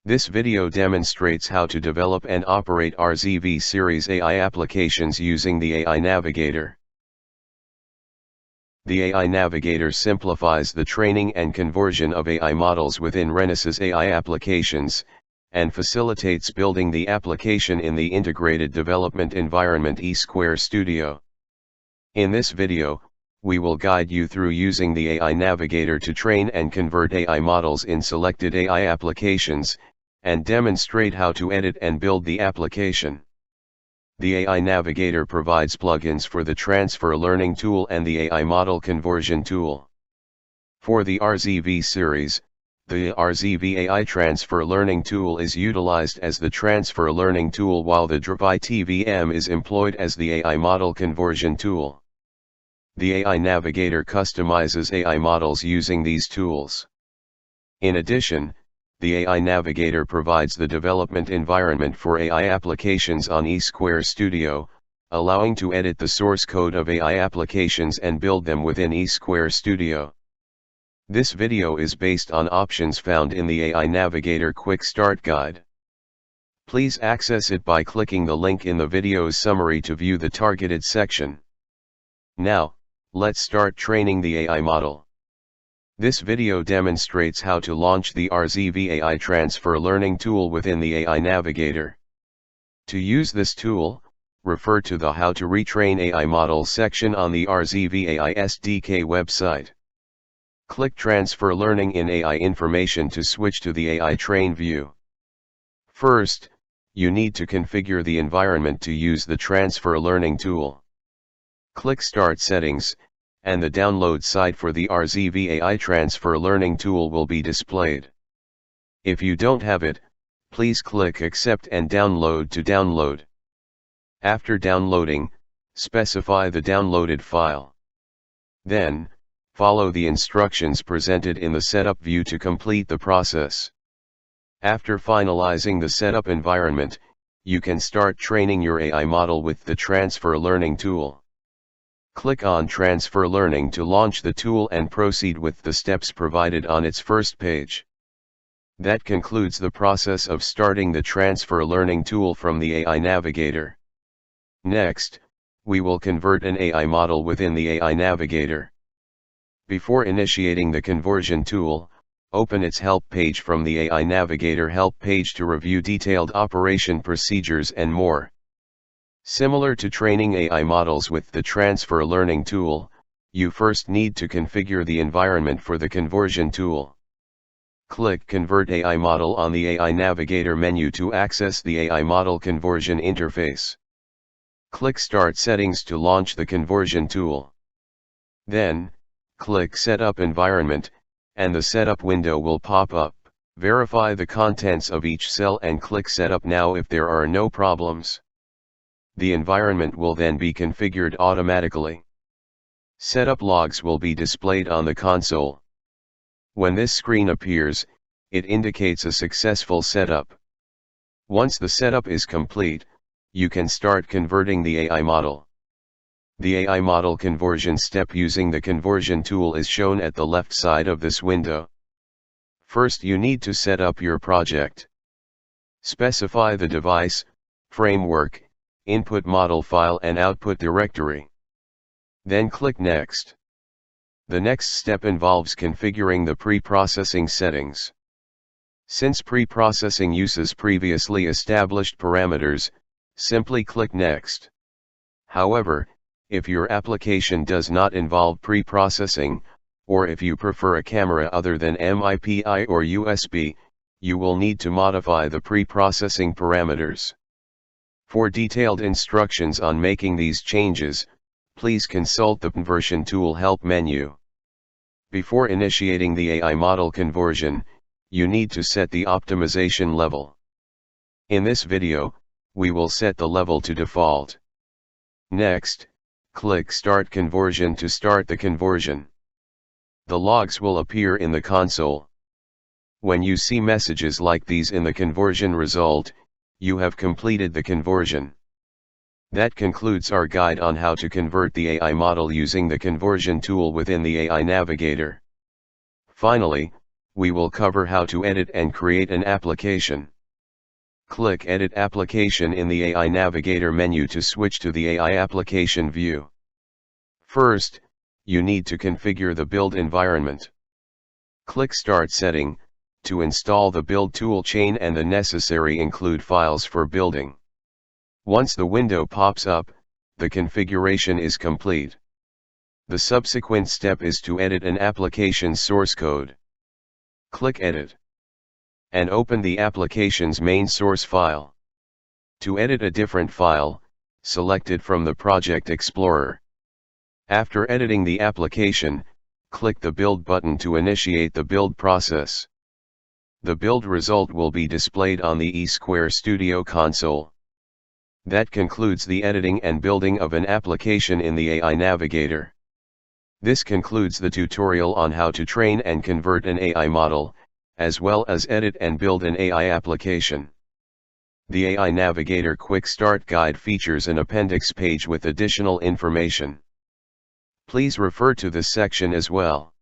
This video demonstrates how to develop and operate RZV series AI applications using the AI Navigator. The AI Navigator simplifies the training and conversion of AI models within Renesas AI applications, and facilitates building the application in the integrated development environment eSquare Studio. In this video, we will guide you through using the AI Navigator to train and convert AI models in selected AI applications, and demonstrate how to edit and build the application. The AI Navigator provides plugins for the Transfer Learning tool and the AI Model Conversion tool. For the RZV series, the RZV AI Transfer Learning tool is utilized as the Transfer Learning tool, while the DRIVI TVM is employed as the AI Model Conversion tool. The AI Navigator customizes AI models using these tools. In addition, the AI Navigator provides the development environment for AI applications on eSquare Studio, allowing to edit the source code of AI applications and build them within eSquare Studio. This video is based on options found in the AI Navigator Quick Start Guide. Please access it by clicking the link in the video's summary to view the targeted section. Now, let's start training the AI model. This video demonstrates how to launch the RZV AI Transfer Learning tool within the AI Navigator. To use this tool, refer to the How to Retrain AI Models section on the RZV AI SDK website. Click Transfer Learning in AI Information to switch to the AI Train view. First, you need to configure the environment to use the Transfer Learning tool. Click Start Settings, and the download site for the RZV AI Transfer Learning tool will be displayed. If you don't have it, please click Accept and Download to download. After downloading, specify the downloaded file. Then, follow the instructions presented in the Setup view to complete the process. After finalizing the setup environment, you can start training your AI model with the Transfer Learning tool. Click on Transfer Learning to launch the tool and proceed with the steps provided on its first page. That concludes the process of starting the Transfer Learning tool from the AI Navigator. Next, we will convert an AI model within the AI Navigator. Before initiating the conversion tool, open its help page from the AI Navigator help page to review detailed operation procedures and more. Similar to training AI models with the Transfer Learning tool, you first need to configure the environment for the conversion tool. Click Convert AI Model on the AI Navigator menu to access the AI Model Conversion interface. Click Start Settings to launch the conversion tool. Then, click Setup Environment, and the setup window will pop up. Verify the contents of each cell and click Setup Now if there are no problems. The environment will then be configured automatically. Setup logs will be displayed on the console. When this screen appears, it indicates a successful setup. Once the setup is complete, you can start converting the AI model. The AI model conversion step using the conversion tool is shown at the left side of this window. First, you need to set up your project. Specify the device, framework, input model file and output directory. Then click Next. The next step involves configuring the pre-processing settings. Since pre-processing uses previously established parameters, simply click Next. However, if your application does not involve pre-processing, or if you prefer a camera other than MIPI or USB, you will need to modify the pre-processing parameters. For detailed instructions on making these changes, please consult the Conversion Tool help menu. Before initiating the AI model conversion, you need to set the optimization level. In this video, we will set the level to default. Next, click Start Conversion to start the conversion. The logs will appear in the console. When you see messages like these in the conversion result, you have completed the conversion. That concludes our guide on how to convert the AI model using the conversion tool within the AI Navigator. Finally, we will cover how to edit and create an application. Click Edit Application in the AI Navigator menu to switch to the AI application view. First, you need to configure the build environment. Click Start Setting, to install the build toolchain and the necessary include files for building. Once the window pops up, the configuration is complete. The subsequent step is to edit an application's source code. Click Edit and open the application's main source file. To edit a different file, select it from the Project Explorer. After editing the application, click the Build button to initiate the build process. The build result will be displayed on the eSquare Studio console. That concludes the editing and building of an application in the AI Navigator. This concludes the tutorial on how to train and convert an AI model, as well as edit and build an AI application. The AI Navigator Quick Start Guide features an appendix page with additional information. Please refer to this section as well.